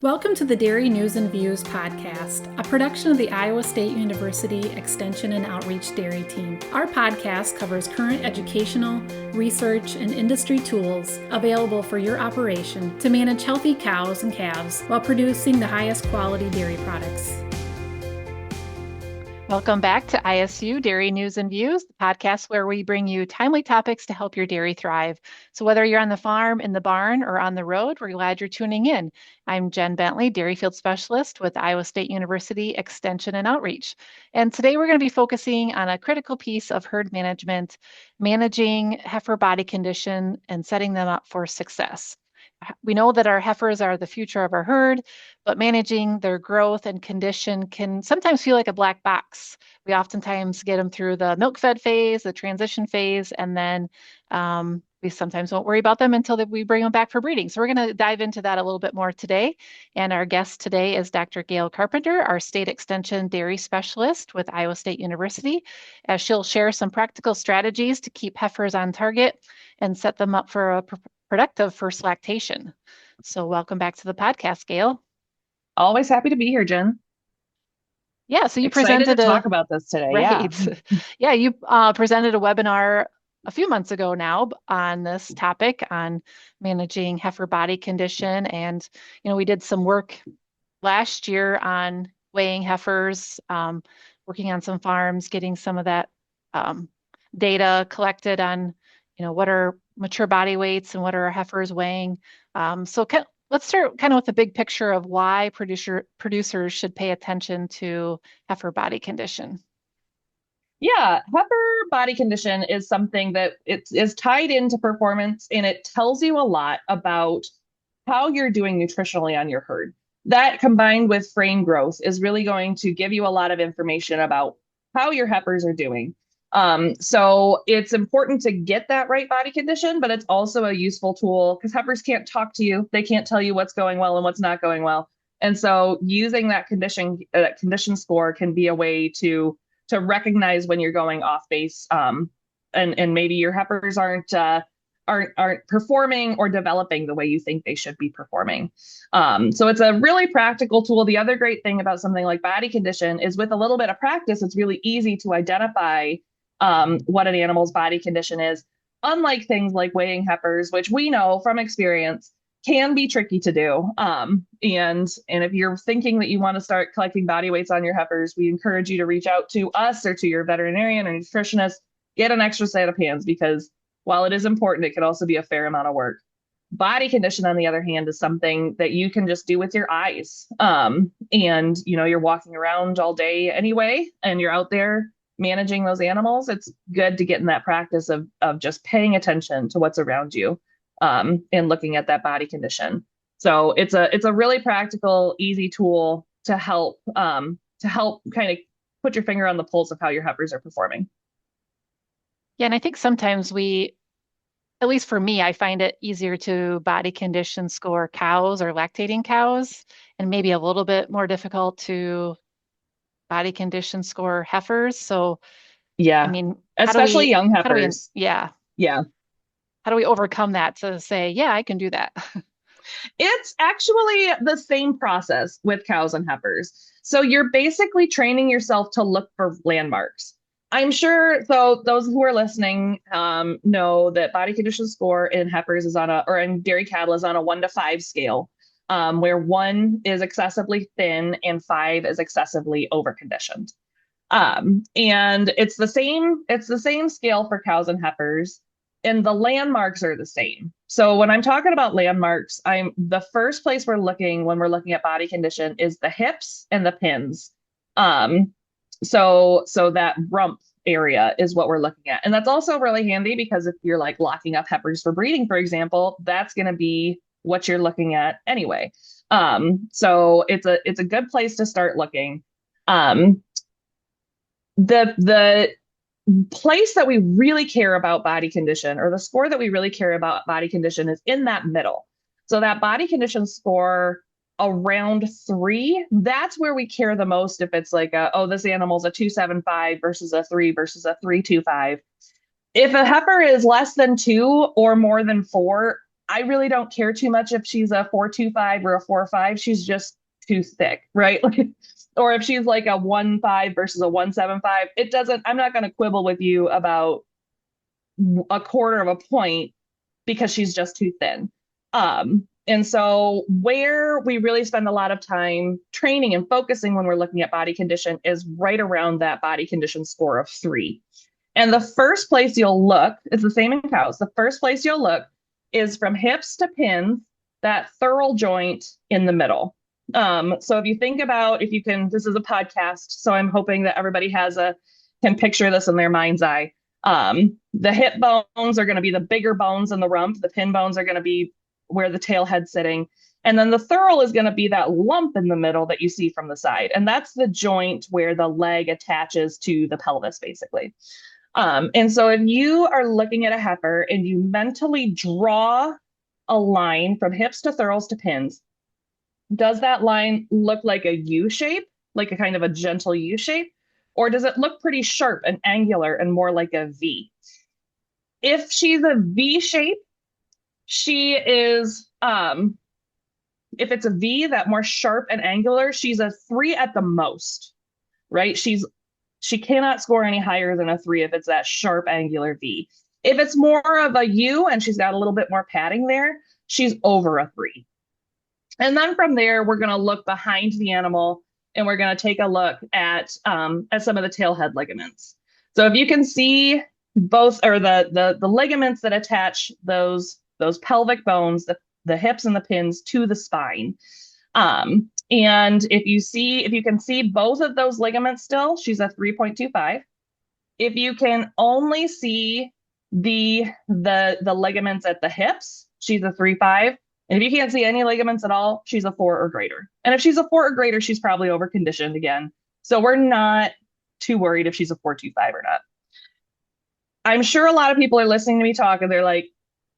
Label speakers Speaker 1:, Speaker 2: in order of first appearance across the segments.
Speaker 1: Welcome to the Dairy News and Views podcast, a production of the Iowa State University Extension and Outreach Dairy Team. Our podcast covers current educational, research, and industry tools available for your operation to manage healthy cows and calves while producing the highest quality dairy products.
Speaker 2: Welcome back to ISU Dairy News and Views, the podcast where we bring you timely topics to help your dairy thrive. So whether you're on the farm, in the barn, or on the road, we're glad you're tuning in. I'm Jen Bentley, Dairy Field Specialist with Iowa State University Extension and Outreach. And today we're going to be focusing on a critical piece of herd management, managing heifer body condition and setting them up for success. We know that our heifers are the future of our herd, but managing their growth and condition can sometimes feel like a black box. We oftentimes get them through the milk fed phase, the transition phase, and then we sometimes won't worry about them until we bring them back for breeding. So we're going to dive into that a little bit more today. And our guest today is Dr. Gail Carpenter, our State Extension Dairy Specialist with Iowa State University, as she'll share some practical strategies to keep heifers on target and set them up for a productive first lactation. So welcome back to the podcast, Gail.
Speaker 3: Always happy to be here, Jen.
Speaker 2: Yeah, so you
Speaker 3: Excited
Speaker 2: presented
Speaker 3: to talk about this today.
Speaker 2: Right. Yeah, you presented a webinar a few months ago now on this topic on managing heifer body condition. And, we did some work last year on weighing heifers, working on some farms, getting some of that data collected on, what are mature body weights and what are our heifers weighing. Let's start kind of with the big picture of why producers should pay attention to heifer body condition.
Speaker 3: Yeah, heifer body condition is something that it is tied into performance, and it tells you a lot about how you're doing nutritionally on your herd. That combined with frame growth is really going to give you a lot of information about how your heifers are doing. So it's important to get that right body condition, but it's also a useful tool because heifers can't talk to you. They can't tell you what's going well and what's not going well. And so using that condition score can be a way to recognize when you're going off base, and maybe your heifers aren't performing or developing the way you think they should be performing. So it's a really practical tool. The other great thing about something like body condition is with a little bit of practice, it's really easy to identify what an animal's body condition is, unlike things like weighing heifers, which we know from experience can be tricky to do. And if you're thinking that you want to start collecting body weights on your heifers, we encourage you to reach out to us or to your veterinarian or nutritionist, get an extra set of hands, because while it is important, it can also be a fair amount of work. Body condition, on the other hand, is something that you can just do with your eyes. And you're walking around all day anyway, and you're out there managing those animals. It's good to get in that practice of just paying attention to what's around you, and looking at that body condition. So it's a really practical, easy tool to help kind of put your finger on the pulse of how your heifers are performing.
Speaker 2: Yeah, and I think sometimes at least for me, I find it easier to body condition score cows or lactating cows, and maybe a little bit more difficult to body condition score heifers. So,
Speaker 3: yeah,
Speaker 2: I mean,
Speaker 3: especially young heifers.
Speaker 2: Yeah. How do we overcome that to say, yeah, I can do that?
Speaker 3: It's actually the same process with cows and heifers. So you're basically training yourself to look for landmarks. I'm sure, so those who are listening know that body condition score in heifers or in dairy cattle is on a 1 to 5 scale, where 1 is excessively thin and 5 is excessively overconditioned. And it's the same scale for cows and heifers, and the landmarks are the same. So when I'm talking about landmarks, the first place we're looking when we're looking at body condition is the hips and the pins. So that rump area is what we're looking at. And that's also really handy because if you're like locking up heifers for breeding, for example, that's going to be what you're looking at anyway. So it's a good place to start looking. The place that we really care about body condition, or the score that we really care about body condition, is in that middle. So that body condition score around 3, that's where we care the most. If it's like, this animal's a 275 versus a 3 versus a 325. If a heifer is less than 2 or more than 4, I really don't care too much if she's a 4.25 or a 4.5. She's just too thick, right? Or if she's like a 1.5 versus a 1.75, it doesn't, I'm not going to quibble with you about a quarter of a point because she's just too thin. And so where we really spend a lot of time training and focusing when we're looking at body condition is right around that body condition score of 3. And the first place you'll look, it's the same in cows. The first place you'll look is from hips to pins, that theral joint in the middle. So if you think about, if you can, this is a podcast, so I'm hoping that everybody can picture this in their mind's eye. The hip bones are going to be the bigger bones in the rump. The pin bones are going to be where the tail head's sitting. And then the theral is going to be that lump in the middle that you see from the side. And that's the joint where the leg attaches to the pelvis, basically. And so if you are looking at a heifer and you mentally draw a line from hips to thorals to pins, does that line look like a U shape, like a kind of a gentle U shape? Or does it look pretty sharp and angular and more like a V? If she's a V shape, she is, if it's a V, that more sharp and angular, she's a 3 at the most, right? She cannot score any higher than a 3 if it's that sharp angular V. If it's more of a U and she's got a little bit more padding there, she's over a 3. And then from there, we're going to look behind the animal and we're going to take a look at some of the tail head ligaments. So if you can see both, or the ligaments that attach those pelvic bones, the hips and the pins to the spine. And if you can see both of those ligaments still, she's a 3.25. If you can only see the ligaments at the hips, she's a 3.5. And if you can't see any ligaments at all, she's a 4 or greater. And if she's a 4 or greater, she's probably overconditioned again. So we're not too worried if she's a 4.25 or not. I'm sure a lot of people are listening to me talk and they're like,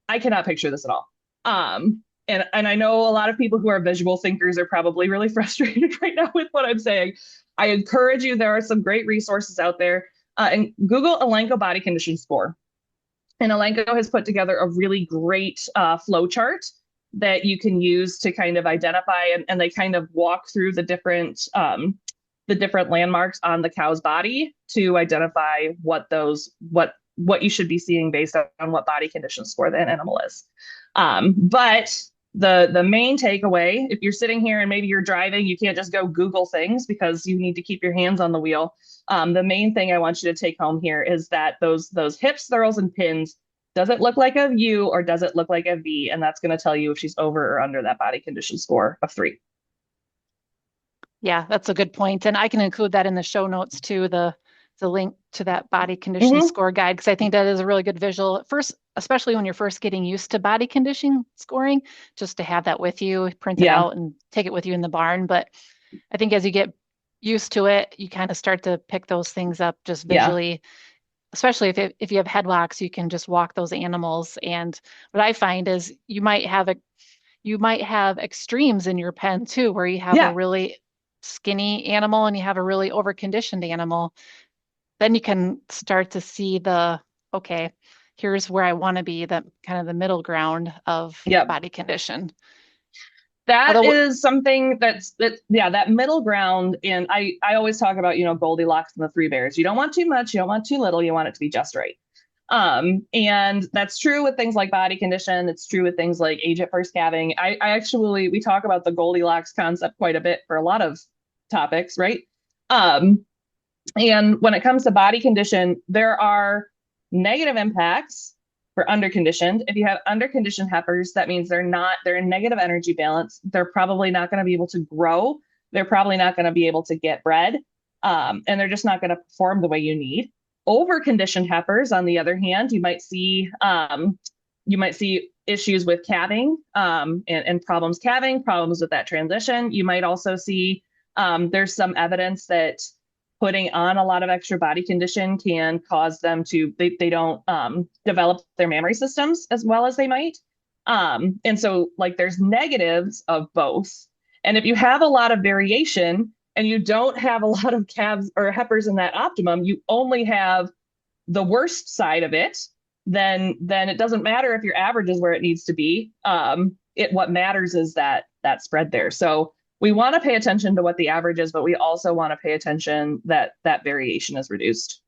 Speaker 3: I cannot picture this at all. And I know a lot of people who are visual thinkers are probably really frustrated right now with what I'm saying. I encourage you, there are some great resources out there. And Google Elanco body condition score. And Elanco has put together a really great flow chart that you can use to kind of identify, and they kind of walk through the different landmarks on the cow's body to identify what you should be seeing based on what body condition score that animal is. But the main takeaway, if you're sitting here and maybe you're driving, you can't just go Google things because you need to keep your hands on the wheel. The main thing I want you to take home here is that those hips, thorals, and pins, does it look like a U or does it look like a V? And that's going to tell you if she's over or under that body condition score of 3.
Speaker 2: Yeah, that's a good point. And I can include that in the show notes too, the link to that body condition score guide, because I think that is a really good visual at first, especially when you're first getting used to body condition scoring, just to have that with you, print it out and take it with you in the barn. But I think as you get used to it, you kind of start to pick those things up just visually. Especially if you have headlocks, you can just walk those animals. And what I find is you might have extremes in your pen too, where you have a really skinny animal and you have a really overconditioned animal. Then you can start to see okay, here's where I want to be, that kind of the middle ground of body condition.
Speaker 3: That is something that middle ground. And I always talk about, Goldilocks and the 3 bears. You don't want too much, you don't want too little, you want it to be just right. And that's true with things like body condition. It's true with things like age at first calving. We talk about the Goldilocks concept quite a bit for a lot of topics, right? And when it comes to body condition, there are negative impacts for underconditioned. If you have underconditioned heifers, that means they're in negative energy balance. They're probably not going to be able to grow. They're probably not going to be able to get bred. And they're just not going to perform the way you need. Overconditioned heifers, on the other hand, you might see issues with calving, and problems calving, problems with that transition. You might also see there's some evidence that putting on a lot of extra body condition can cause them to, they don't develop their mammary systems as well as they might. And so there's negatives of both. And if you have a lot of variation and you don't have a lot of calves or heifers in that optimum, you only have the worst side of it, then it doesn't matter if your average is where it needs to be. What matters is that spread there. So we want to pay attention to what the average is, but we also want to pay attention that variation is reduced.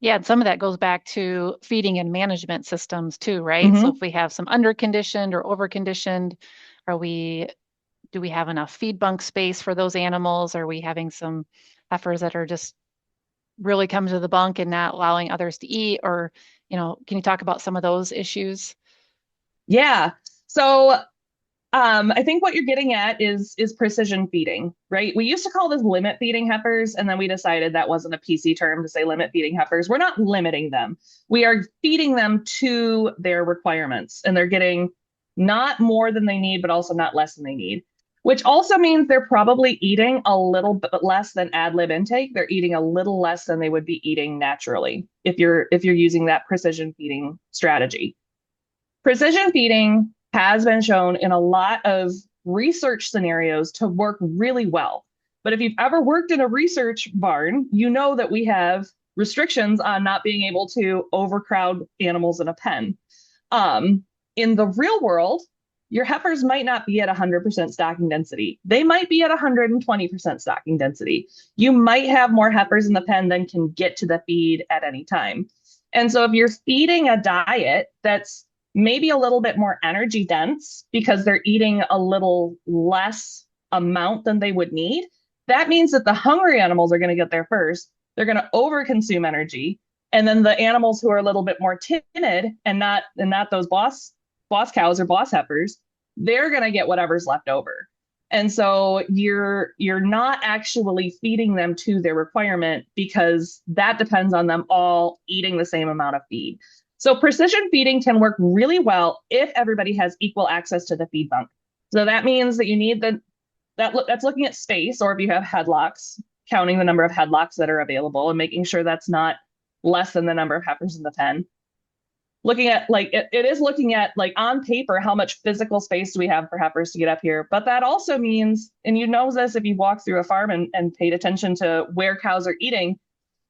Speaker 2: Yeah, and some of that goes back to feeding and management systems too, right?
Speaker 3: Mm-hmm.
Speaker 2: So if we have some underconditioned or overconditioned, do we have enough feed bunk space for those animals? Are we having some heifers that are just really come to the bunk and not allowing others to eat? Or, can you talk about some of those issues?
Speaker 3: Yeah. So I think what you're getting at is precision feeding, right? We used to call this limit feeding heifers, and then we decided that wasn't a PC term to say limit feeding heifers. We're not limiting them. We are feeding them to their requirements, and they're getting not more than they need, but also not less than they need, which also means they're probably eating a little bit less than ad lib intake. They're eating a little less than they would be eating naturally if you're using that precision feeding strategy. Precision feeding has been shown in a lot of research scenarios to work really well. But if you've ever worked in a research barn, you know that we have restrictions on not being able to overcrowd animals in a pen. In the real world, your heifers might not be at 100% stocking density. They might be at 120% stocking density. You might have more heifers in the pen than can get to the feed at any time. And so if you're feeding a diet that's maybe a little bit more energy dense because they're eating a little less amount than they would need, that means that the hungry animals are going to get there first. They're going to overconsume energy. And then the animals who are a little bit more timid and not those boss cows or boss heifers, they're going to get whatever's left over. And so you're not actually feeding them to their requirement because that depends on them all eating the same amount of feed. So precision feeding can work really well if everybody has equal access to the feed bunk. So that means that you need that's looking at space, or if you have headlocks, counting the number of headlocks that are available and making sure that's not less than the number of heifers in the pen. Looking at it is looking at on paper, how much physical space do we have for heifers to get up here? But that also means, and you know this if you walk through a farm and paid attention to where cows are eating,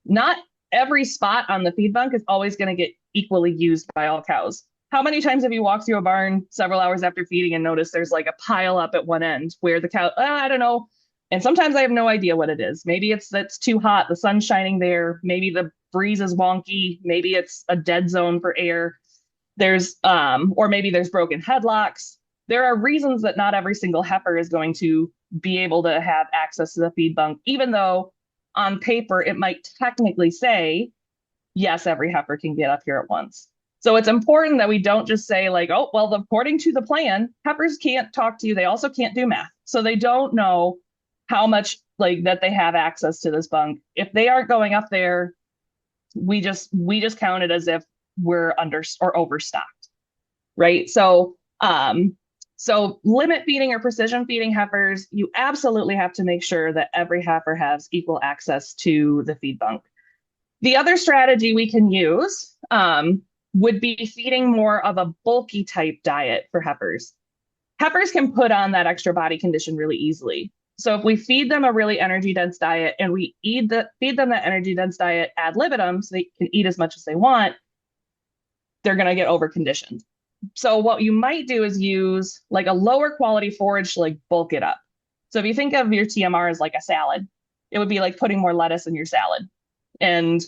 Speaker 3: not every spot on the feed bunk is always going to get equally used by all cows. How many times have you walked through a barn several hours after feeding and noticed there's a pile up at one end where the cow, I don't know. And sometimes I have no idea what it is. Maybe that's too hot. The sun's shining there. Maybe the breeze is wonky. Maybe it's a dead zone for air. Or maybe there's broken headlocks. There are reasons that not every single heifer is going to be able to have access to the feed bunk, even though on paper it might technically say, yes, every heifer can get up here at once. So it's important that we don't just say oh, well, according to the plan, heifers can't talk to you. They also can't do math. So they don't know how much that they have access to this bunk. If they aren't going up there, we just count it as if we're under or overstocked, right? So limit feeding or precision feeding heifers, you absolutely have to make sure that every heifer has equal access to the feed bunk. The other strategy we can use would be feeding more of a bulky type diet for heifers. Heifers can put on that extra body condition really easily. So if we feed them a really energy dense diet and we feed them that energy dense diet ad libitum so they can eat as much as they want, they're going to get over conditioned. So what you might do is use a lower quality forage to bulk it up. So if you think of your TMR as a salad, it would be putting more lettuce in your salad and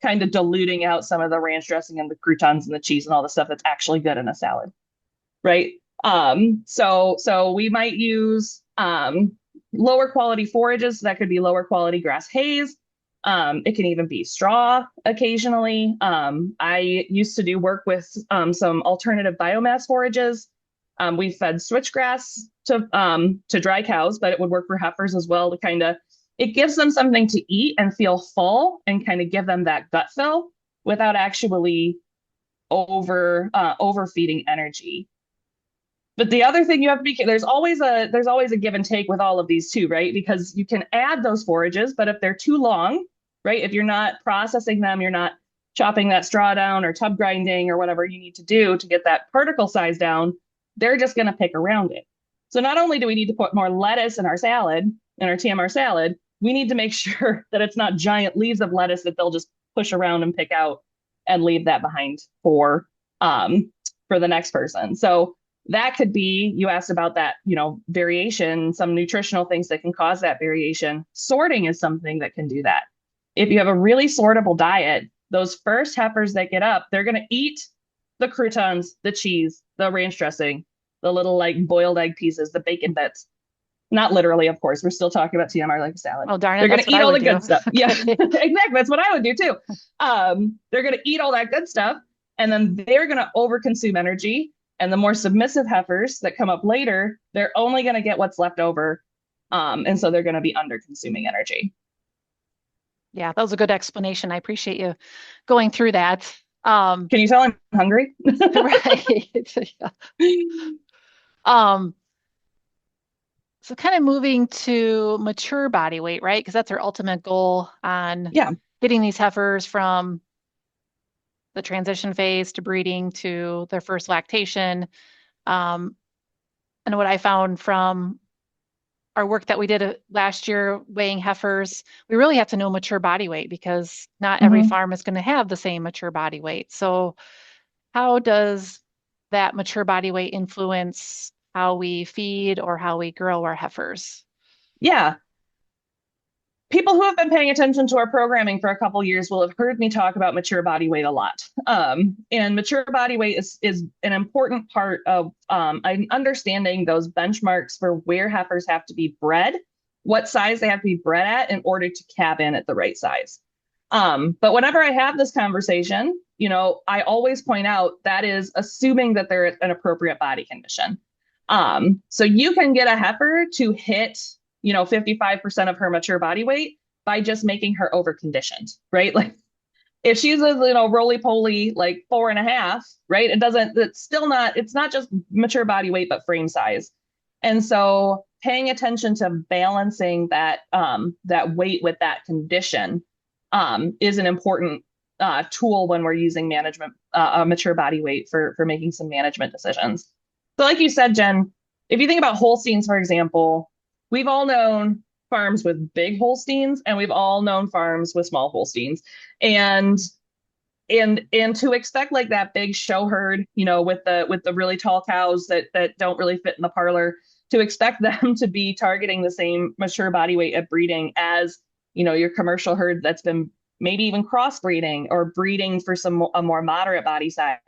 Speaker 3: kind of diluting out some of the ranch dressing and the croutons and the cheese and all the stuff that's actually good in a salad, right? So we might use lower quality forages. So that could be lower quality grass hays. It can even be straw occasionally. I used to do work with some alternative biomass forages. We fed switchgrass to dry cows, but it would work for heifers as well to it gives them something to eat and feel full and kind of give them that gut fill without actually overfeeding energy. But the other thing you have to be, there's always a give and take with all of these too, right? Because you can add those forages, but if they're too long, right? If you're not processing them, you're not chopping that straw down or tub grinding or whatever you need to do to get that particle size down, they're just going to pick around it. So not only do we need to put more lettuce in our salad, in our TMR salad, we need to make sure that it's not giant leaves of lettuce that they'll just push around and pick out and leave that behind for the next person. So that could be, you asked about that, variation, some nutritional things that can cause that variation. Sorting is something that can do that. If you have a really sortable diet, those first heifers that get up, they're going to eat the croutons, the cheese, the ranch dressing, the little like boiled egg pieces, the bacon bits. Not literally, of course. We're still talking about TMR like a salad.
Speaker 2: Oh, darn it.
Speaker 3: They're going to eat all the good stuff.
Speaker 2: Okay.
Speaker 3: Yeah, exactly. That's what I would do too. They're going to eat all that good stuff, and then they're going to overconsume energy. And the more submissive heifers that come up later, they're only going to get what's left over. And so they're going to be under consuming energy.
Speaker 2: Yeah, that was a good explanation. I appreciate you going through that.
Speaker 3: Can you tell I'm hungry?
Speaker 2: Right. So kind of moving to mature body weight, right? Because that's our ultimate goal on getting these heifers from the transition phase to breeding to their first lactation. And what I found from our work that we did last year weighing heifers, we really have to know mature body weight because not every farm is going to have the same mature body weight. So how does that mature body weight influence how we feed or how we grow our heifers?
Speaker 3: Yeah. People who have been paying attention to our programming for a couple years will have heard me talk about mature body weight a lot. And mature body weight is an important part of understanding those benchmarks for where heifers have to be bred, what size they have to be bred at in order to calve in at the right size. But whenever I have this conversation, I always point out that is assuming that they're at an appropriate body condition. So you can get a heifer to hit 55% of her mature body weight by just making her overconditioned, right? Like if she's a, roly-poly, like 4.5, right? It's not just mature body weight, but frame size. And so paying attention to balancing that weight with that condition is an important tool when we're using mature body weight for making some management decisions. So like you said, Jen, if you think about Holsteins, for example, we've all known farms with big Holsteins and we've all known farms with small Holsteins. And to expect like that big show herd, with the really tall cows that don't really fit in the parlor, to expect them to be targeting the same mature body weight at breeding as, your commercial herd that's been maybe even crossbreeding or breeding for a more moderate body size,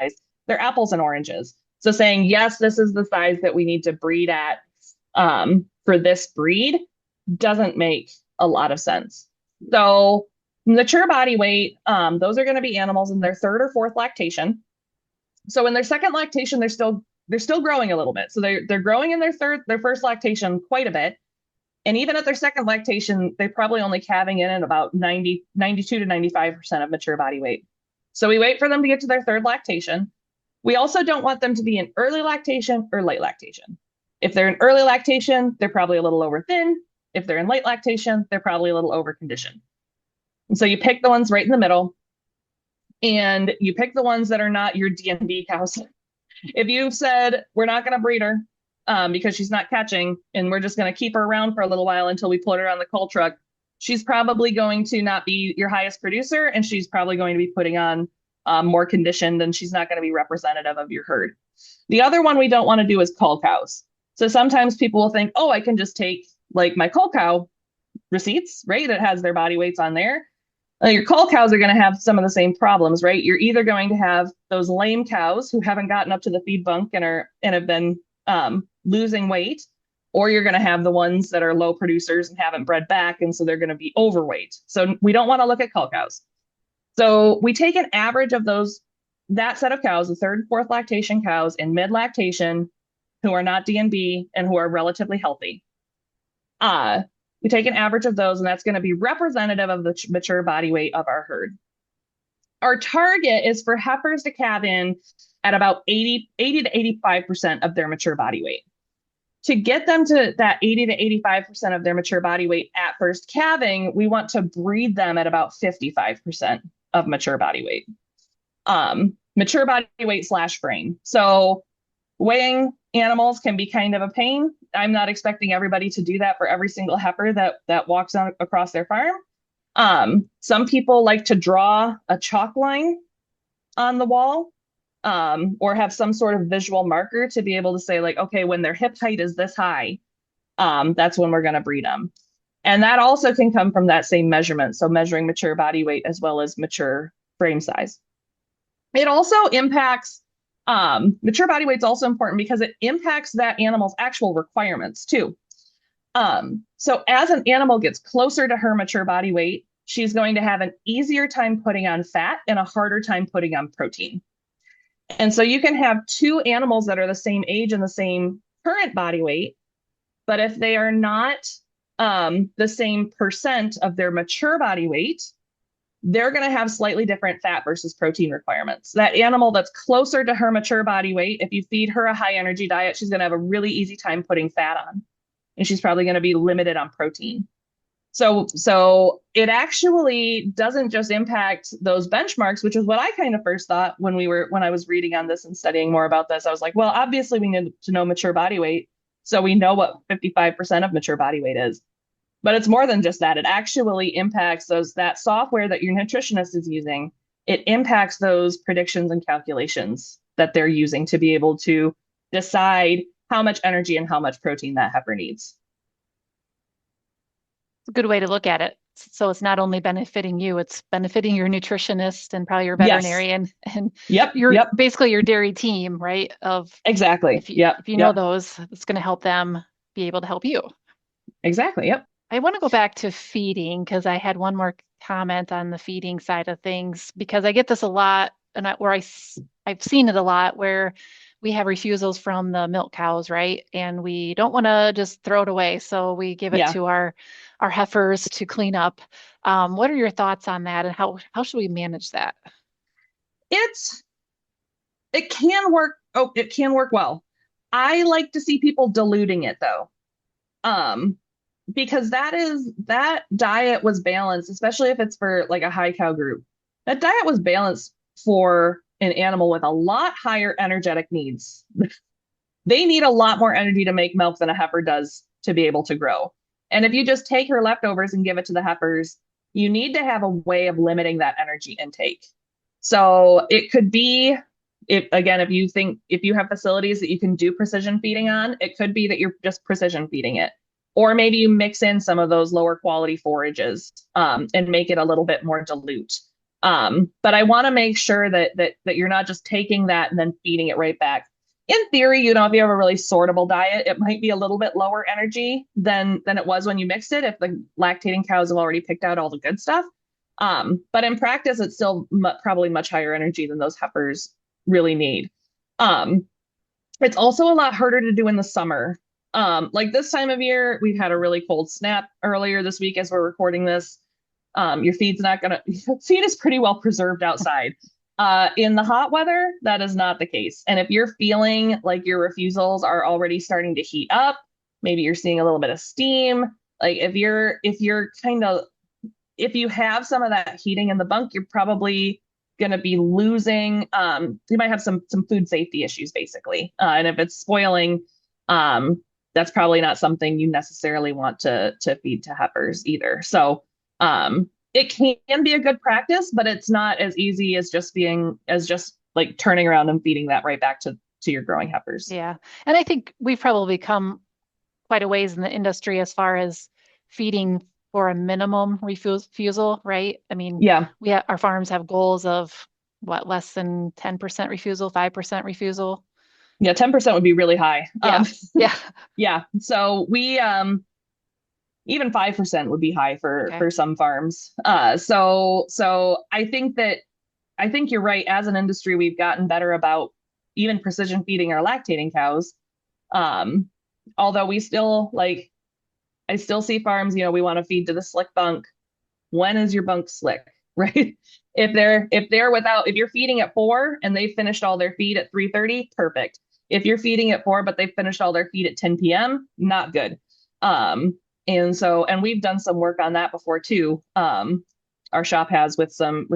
Speaker 3: they're apples and oranges. So saying, yes, this is the size that we need to breed at for this breed doesn't make a lot of sense. So mature body weight, those are going to be animals in their third or fourth lactation. So in their second lactation, they're still growing a little bit. So they're growing in their first lactation quite a bit. And even at their second lactation, they're probably only calving in at about 92 to 95% of mature body weight. So we wait for them to get to their third lactation. We also don't want them to be in early lactation or late lactation. If they're in early lactation, they're probably a little over thin. If they're in late lactation, they're probably a little over conditioned. And so you pick the ones right in the middle, and you pick the ones that are not your D&B cows. If you've said, we're not going to breed her because she's not catching, and we're just going to keep her around for a little while until we put her on the cull truck, she's probably going to not be your highest producer, and she's probably going to be putting on more conditioned, and she's not going to be representative of your herd. The other one we don't want to do is cull cows. So sometimes people will think, oh, I can just take like my cull cow receipts, right? It has their body weights on there. Your cull cows are going to have some of the same problems, right? You're either going to have those lame cows who haven't gotten up to the feed bunk and have been losing weight, or you're going to have the ones that are low producers and haven't bred back, and so they're going to be overweight. So we don't want to look at cull cows. So we take an average of that set of cows, the third and fourth lactation cows in mid lactation, who are not D&B and who are relatively healthy. We take an average of those, and that's going to be representative of the mature body weight of our herd. Our target is for heifers to calve in at about 80 to 85% of their mature body weight. To get them to that 80 to 85% of their mature body weight at first calving, we want to breed them at about 55% of mature body weight. Mature body weight / frame. So weighing animals can be kind of a pain. I'm not expecting everybody to do that for every single heifer that walks across their farm. Some people like to draw a chalk line on the wall, or have some sort of visual marker to be able to say like, okay, when their hip height is this high, that's when we're going to breed them. And that also can come from that same measurement. So measuring mature body weight as well as mature frame size. It also impacts, mature body weight's also important because it impacts that animal's actual requirements too. So as an animal gets closer to her mature body weight, she's going to have an easier time putting on fat and a harder time putting on protein. And so you can have two animals that are the same age and the same current body weight, but if they are not the same percent of their mature body weight, they're going to have slightly different fat versus protein requirements. That animal that's closer to her mature body weight, if you feed her a high energy diet, she's going to have a really easy time putting fat on, and she's probably going to be limited on protein. So it actually doesn't just impact those benchmarks, which is what I kind of first thought when I was reading on this and studying more about this. I was like, well, obviously we need to know mature body weight, so we know what 55% of mature body weight is. But it's more than just that. It actually impacts that software that your nutritionist is using. It impacts those predictions and calculations that they're using to be able to decide how much energy and how much protein that heifer needs.
Speaker 2: It's a good way to look at it. So it's not only benefiting you, it's benefiting your nutritionist and probably your
Speaker 3: Yes.
Speaker 2: veterinarian and
Speaker 3: Yep.
Speaker 2: basically your dairy team, right?
Speaker 3: Exactly.
Speaker 2: If you know those, it's going to help them be able to help you.
Speaker 3: Exactly. Yep.
Speaker 2: I want to go back to feeding because I had one more comment on the feeding side of things because I get this a lot and I've seen it a lot where we have refusals from the milk cows, right? And we don't want to just throw it away. So we give it to our heifers to clean up. What are your thoughts on that and how should we manage that?
Speaker 3: It can work. Oh, it can work well. I like to see people diluting it though. Because that diet was balanced, especially if it's for like a high cow group. That diet was balanced for an animal with a lot higher energetic needs. They need a lot more energy to make milk than a heifer does to be able to grow. And if you just take her leftovers and give it to the heifers, you need to have a way of limiting that energy intake. So it could be, if you have facilities that you can do precision feeding on, it could be that you're just precision feeding it. Or maybe you mix in some of those lower quality forages and make it a little bit more dilute. But I want to make sure that you're not just taking that and then feeding it right back. In theory, if you have a really sortable diet, it might be a little bit lower energy than it was when you mixed it, if the lactating cows have already picked out all the good stuff. But in practice, it's still probably much higher energy than those heifers really need. It's also a lot harder to do in the summer. Like this time of year, we've had a really cold snap earlier this week as we're recording this. Your feed is pretty well preserved outside. In the hot weather, that is not the case. And if you're feeling like your refusals are already starting to heat up, maybe you're seeing a little bit of steam, like if you have some of that heating in the bunk, you're probably going to be losing, you might have some food safety issues basically. And if it's spoiling, that's probably not something you necessarily want to feed to heifers either. So it can be a good practice, but it's not as easy as just like turning around and feeding that right back to your growing heifers.
Speaker 2: Yeah. And I think we've probably come quite a ways in the industry as far as feeding for a minimum refusal, right? I mean, our farms have goals of less than 10% refusal, 5% refusal.
Speaker 3: Yeah, 10% would be really high.
Speaker 2: Yeah.
Speaker 3: So we even 5% would be high for some farms. So I think you're right. As an industry, we've gotten better about even precision feeding our lactating cows. Although I still see farms, we want to feed to the slick bunk. When is your bunk slick, right? If you're feeding at 4 and they finished all their feed at 3:30, perfect. If you're feeding at 4 but they finished all their feed at 10 p.m., not good. And we've done some work on that before too. Our shop has with some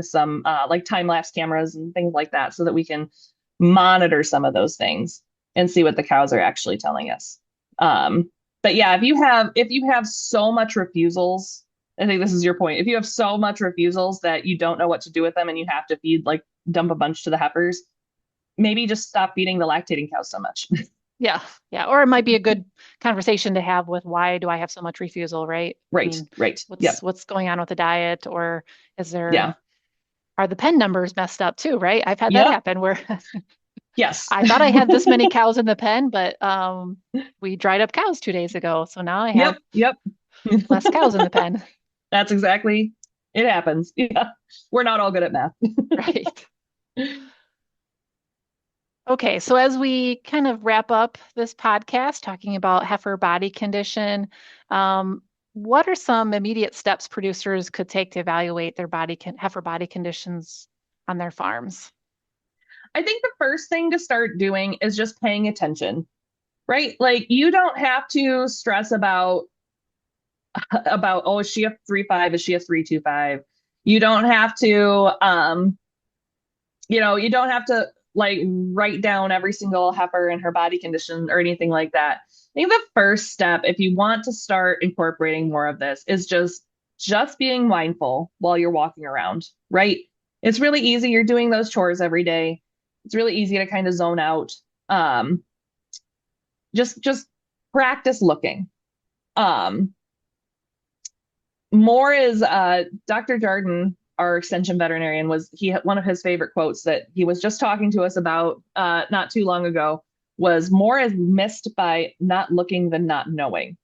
Speaker 3: like time lapse cameras and things like that, so that we can monitor some of those things and see what the cows are actually telling us. But yeah, if you have so much refusals, I think this is your point. If you have so much refusals that you don't know what to do with them and you have to feed like dump a bunch to the heifers, maybe just stop feeding the lactating cows so much.
Speaker 2: Yeah. Yeah. Or it might be a good conversation to have with why do I have so much refusal, right? I
Speaker 3: Right.
Speaker 2: mean,
Speaker 3: Right. Yep.
Speaker 2: what's going on with the diet, or is there,
Speaker 3: Yeah.
Speaker 2: are the pen numbers messed up too, right? I've had that
Speaker 3: Yep.
Speaker 2: happen where
Speaker 3: Yes.
Speaker 2: I thought I had this many cows in the pen, but we dried up cows 2 days ago. So now I have
Speaker 3: Yep. Yep.
Speaker 2: less cows in the pen.
Speaker 3: That's exactly, it happens. Yeah. We're not all good at math.
Speaker 2: Right. Okay, so as we kind of wrap up this podcast talking about heifer body condition, um, what are some immediate steps producers could take to evaluate their heifer body conditions on their farms?
Speaker 3: I think the first thing to start doing is just paying attention, right? Like you don't have to stress about, oh, is she a 3.5? Is she a 3.25? You don't have to you don't have to like write down every single heifer and her body condition or anything like that. I think the first step, if you want to start incorporating more of this, is just being mindful while you're walking around, right? It's really easy. You're doing those chores every day. It's really easy to kind of zone out. Just practice looking. More is Dr. Jardin, our extension veterinarian, one of his favorite quotes that he was just talking to us about not too long ago was more is missed by not looking than not knowing.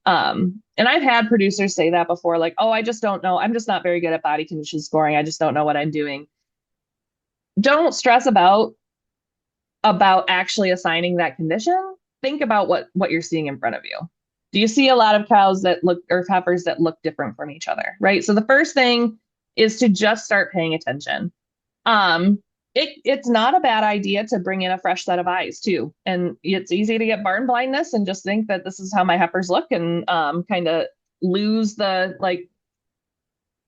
Speaker 3: And I've had producers say that before, like, oh, I just don't know. I'm just not very good at body condition scoring. I just don't know what I'm doing. Don't stress about actually assigning that condition. Think about what you're seeing in front of you. Do you see a lot of cows that look, or heifers that look different from each other, right? So the first thing is to just start paying attention. It's not a bad idea to bring in a fresh set of eyes too. And it's easy to get barn blindness and just think that this is how my heifers look and kind of lose the, like,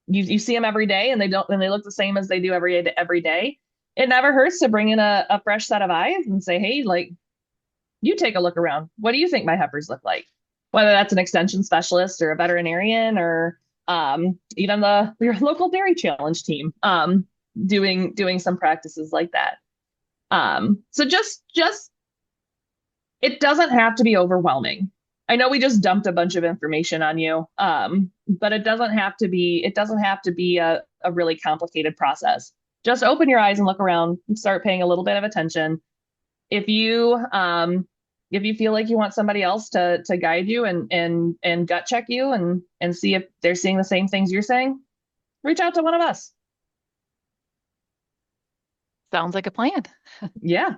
Speaker 3: you see them every day and they look the same as they do every day. It never hurts to bring in a fresh set of eyes and say, hey, like, you take a look around. What do you think my heifers look like? Whether that's an extension specialist or a veterinarian or even your local dairy challenge team doing some practices like that. So just it doesn't have to be overwhelming. I know we just dumped a bunch of information on you, but it doesn't have to be a really complicated process. Just open your eyes and look around and start paying a little bit of attention. If you feel like you want somebody else to guide you and gut check you and see if they're seeing the same things you're saying, reach out to one of us.
Speaker 2: Sounds like a plan.
Speaker 3: Yeah.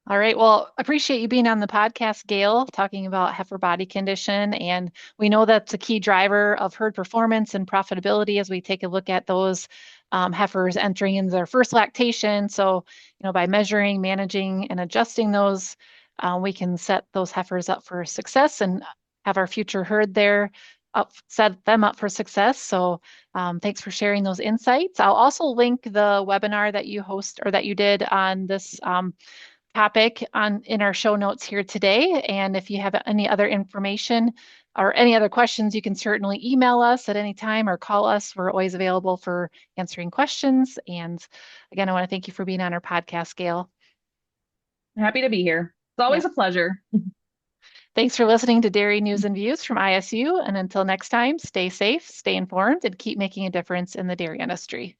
Speaker 2: All right. Well, appreciate you being on the podcast, Gail, talking about heifer body condition. And we know that's a key driver of herd performance and profitability as we take a look at those heifers entering in their first lactation. So, by measuring, managing, and adjusting those, we can set those heifers up for success and have our future herd there set them up for success. So thanks for sharing those insights. I'll also link the webinar that you host or that you did on this topic in our show notes here today. And if you have any other information or any other questions, you can certainly email us at any time or call us. We're always available for answering questions. And again, I want to thank you for being on our podcast, Gail.
Speaker 3: Happy to be here. It's always a pleasure.
Speaker 2: Thanks for listening to Dairy News and Views from ISU. And until next time, stay safe, stay informed, and keep making a difference in the dairy industry.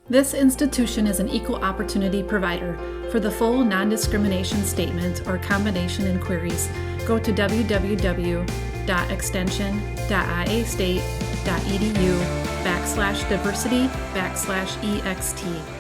Speaker 1: This institution is an equal opportunity provider. For the full non-discrimination statement or combination inquiries, go to www.extension.iastate.edu/diversity/EXT.